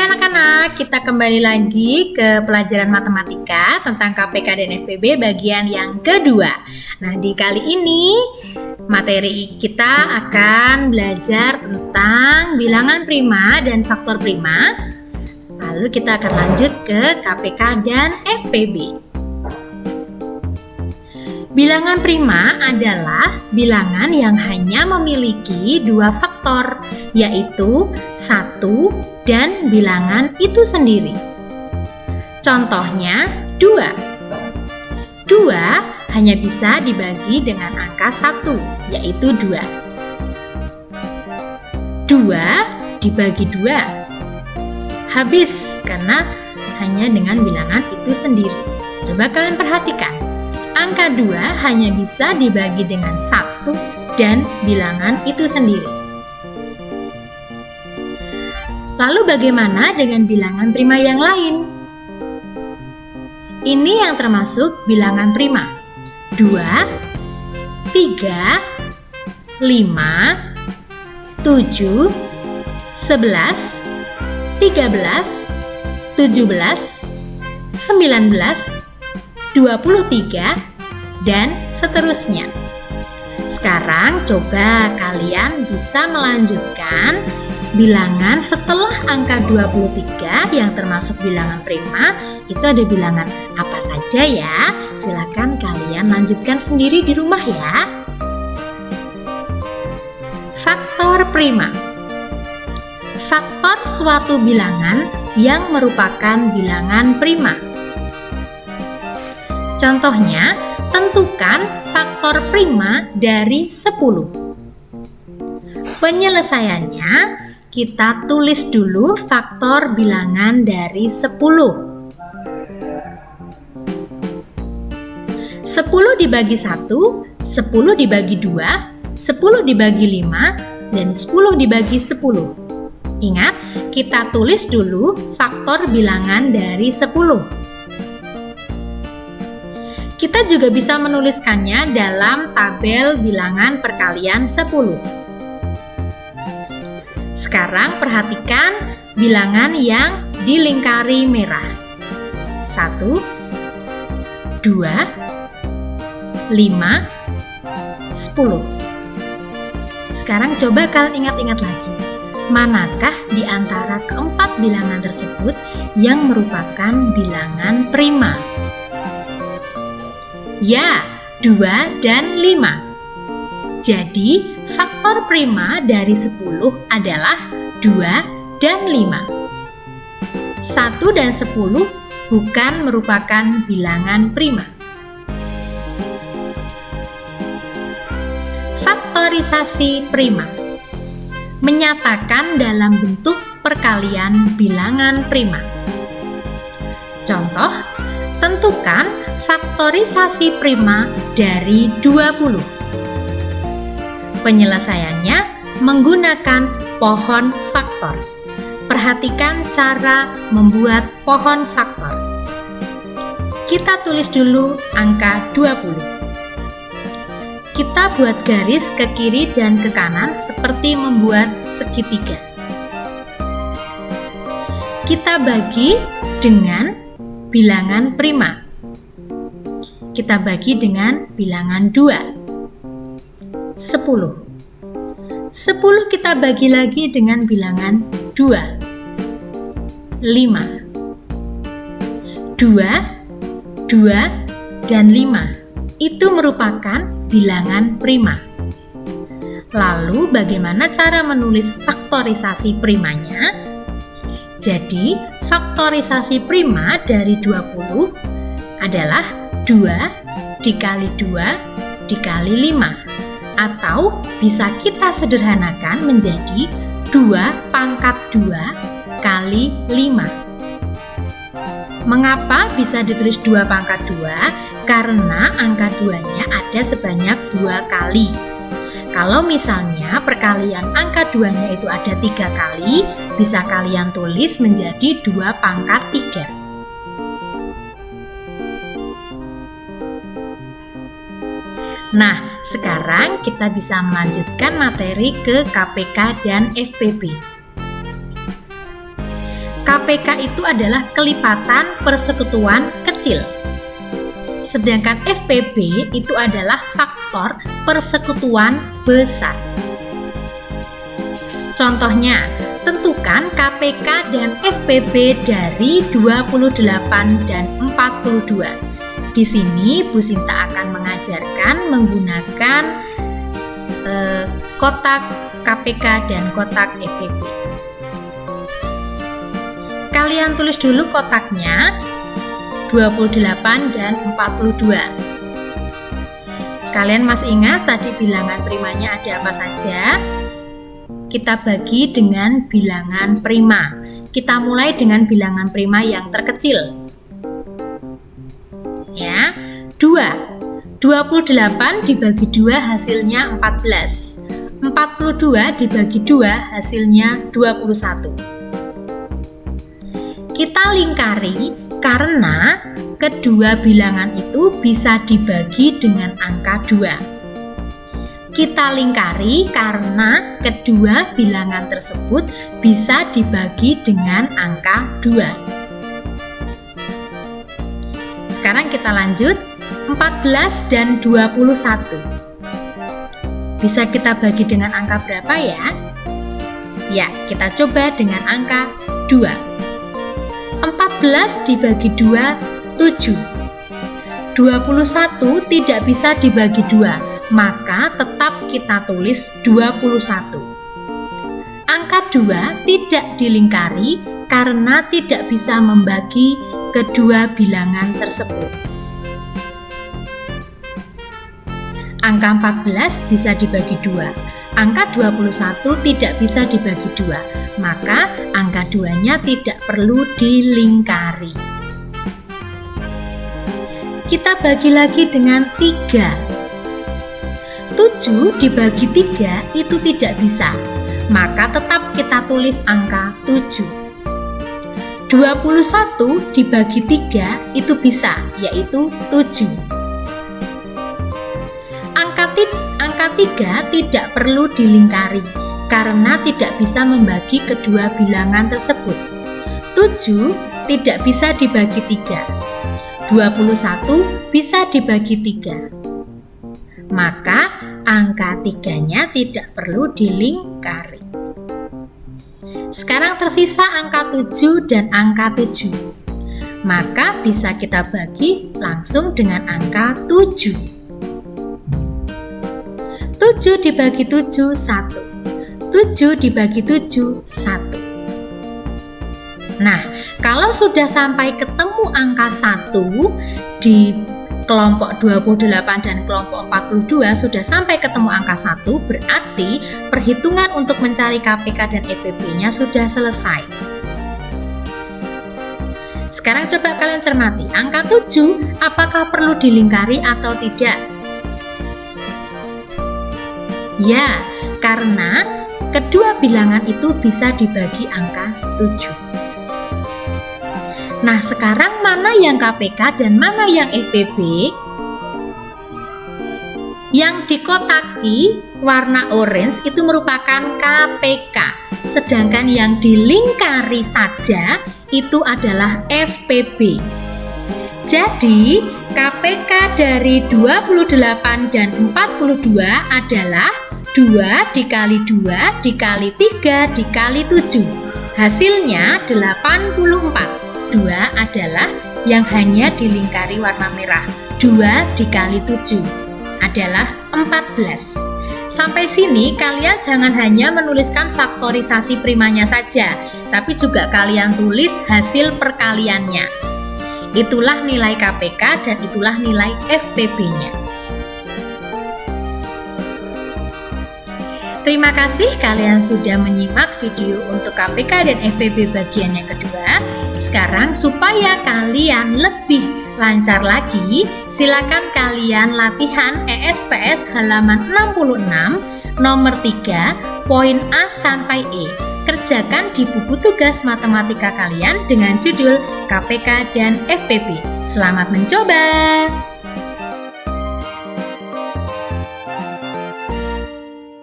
anak-anak, kita kembali lagi ke pelajaran matematika tentang KPK dan FPB bagian yang kedua. Nah, di kali ini materi kita akan belajar tentang bilangan prima dan faktor prima. Lalu kita akan lanjut ke KPK dan FPB. Bilangan prima adalah bilangan yang hanya memiliki dua faktor, yaitu 1 dan bilangan itu sendiri. Contohnya 2. 2 hanya bisa dibagi dengan angka 1, yaitu 2. 2 dibagi 2. Habis karena hanya dengan bilangan itu sendiri. Coba kalian perhatikan. Angka 2 hanya bisa dibagi dengan 1 dan bilangan itu sendiri. Lalu bagaimana dengan bilangan prima yang lain? Ini yang termasuk bilangan prima. 2, 3, 5, 7, 11, 13, 17, 19, 23, dan seterusnya. Sekarang coba kalian bisa melanjutkan bilangan setelah angka 23 yang termasuk bilangan prima. Itu ada bilangan apa saja ya? Silakan kalian lanjutkan sendiri di rumah ya. Faktor prima. Faktor suatu bilangan yang merupakan bilangan prima. Contohnya, tentukan faktor prima dari 10. Penyelesaiannya, kita tulis dulu faktor bilangan dari 10. 10 dibagi 1, 10 dibagi 2, 10 dibagi 5, dan 10 dibagi 10. Ingat, kita tulis dulu faktor bilangan dari 10. Kita juga bisa menuliskannya dalam tabel bilangan perkalian 10. Sekarang perhatikan bilangan yang dilingkari merah. 1, 2, 5, 10. Sekarang coba kalian ingat-ingat lagi. Manakah di antara keempat bilangan tersebut yang merupakan bilangan prima? Ya, 2 dan 5. Jadi, faktor prima dari 10 adalah 2 dan 5. 1 dan 10 bukan merupakan bilangan prima. Faktorisasi prima menyatakan dalam bentuk perkalian bilangan prima. Contoh, tentukan faktorisasi prima dari 20. Penyelesaiannya menggunakan pohon faktor. Perhatikan cara membuat pohon faktor. Kita tulis dulu angka 20. Kita buat garis ke kiri dan ke kanan seperti membuat segitiga. Kita bagi dengan bilangan prima. Kita bagi dengan bilangan 2. 10. 10 kita bagi lagi dengan bilangan 2. 5. 2, 2, dan 5. Itu merupakan bilangan prima. Lalu bagaimana cara menulis faktorisasi primanya? Jadi, faktorisasi prima dari 20 adalah 2 dikali 2 dikali 5, atau bisa kita sederhanakan menjadi 2 pangkat 2 kali 5. Mengapa bisa ditulis 2 pangkat 2? Karena angka 2-nya ada sebanyak 2 kali. Kalau misalnya perkalian angka 2-nya itu ada 3 kali, bisa kalian tulis menjadi 2 pangkat 3. Nah, sekarang kita bisa melanjutkan materi ke KPK dan FPB. KPK itu adalah kelipatan persekutuan kecil. Sedangkan FPB itu adalah faktor persekutuan besar. Contohnya, tentukan KPK dan FPB dari 28 dan 42. Di sini Bu Sinta akan mengajarkan menggunakan kotak KPK dan kotak FPB. Kalian tulis dulu kotaknya 28 dan 42. Kalian masih ingat tadi bilangan primanya ada apa saja? Kita bagi dengan bilangan prima. Kita mulai dengan bilangan prima yang terkecil. Ya, 2. 28 dibagi 2 hasilnya 14. 42 dibagi 2 hasilnya 21. Kita lingkari karena kedua bilangan itu bisa dibagi dengan angka 2. Kita lingkari karena kedua bilangan tersebut bisa dibagi dengan angka 2. Sekarang kita lanjut, 14 dan 21. Bisa kita bagi dengan angka berapa ya? Ya, kita coba dengan angka 2. 14 dibagi 2, 7. 21 tidak bisa dibagi 2. Maka tetap kita tulis 21. Angka 2 tidak dilingkari karena tidak bisa membagi kedua bilangan tersebut. Angka 14 bisa dibagi 2. Angka 21 tidak bisa dibagi 2. Maka angka 2-nya tidak perlu dilingkari. Kita bagi lagi dengan 3. 7 dibagi 3 itu tidak bisa, maka tetap kita tulis angka 7. 21 dibagi 3 itu bisa, yaitu 7. Angka 3 tidak perlu dilingkari, karena tidak bisa membagi kedua bilangan tersebut. 7 tidak bisa dibagi 3. 21 bisa dibagi 3. Maka angka 3-nya tidak perlu dilingkari. Sekarang tersisa angka 7 dan angka 7. Maka bisa kita bagi langsung dengan angka 7. 7 dibagi 7, 1. 7 dibagi 7, 1. Nah, kalau sudah sampai ketemu angka 1 di kelompok 28 dan kelompok 42 sudah sampai ketemu angka 1, berarti perhitungan untuk mencari KPK dan FPB-nya sudah selesai. Sekarang coba kalian cermati, angka 7 apakah perlu dilingkari atau tidak? Ya, karena kedua bilangan itu bisa dibagi angka 7. Nah, sekarang mana yang KPK dan mana yang FPB? Yang dikotaki warna orange itu merupakan KPK, sedangkan yang dilingkari saja itu adalah FPB. Jadi, KPK dari 28 dan 42 adalah 2 dikali 2 dikali 3 dikali 7. Hasilnya 84. 2 adalah yang hanya dilingkari warna merah. 2 dikali 7 adalah 14. Sampai sini kalian jangan hanya menuliskan faktorisasi primanya saja, tapi juga kalian tulis hasil perkaliannya. Itulah nilai KPK dan itulah nilai FPB-nya. Terima kasih kalian sudah menyimak video untuk KPK dan FPB bagian yang kedua. Sekarang supaya kalian lebih lancar lagi, silakan kalian latihan ESPS halaman 66 nomor 3 poin A sampai E. Kerjakan di buku tugas matematika kalian dengan judul KPK dan FPB. Selamat mencoba!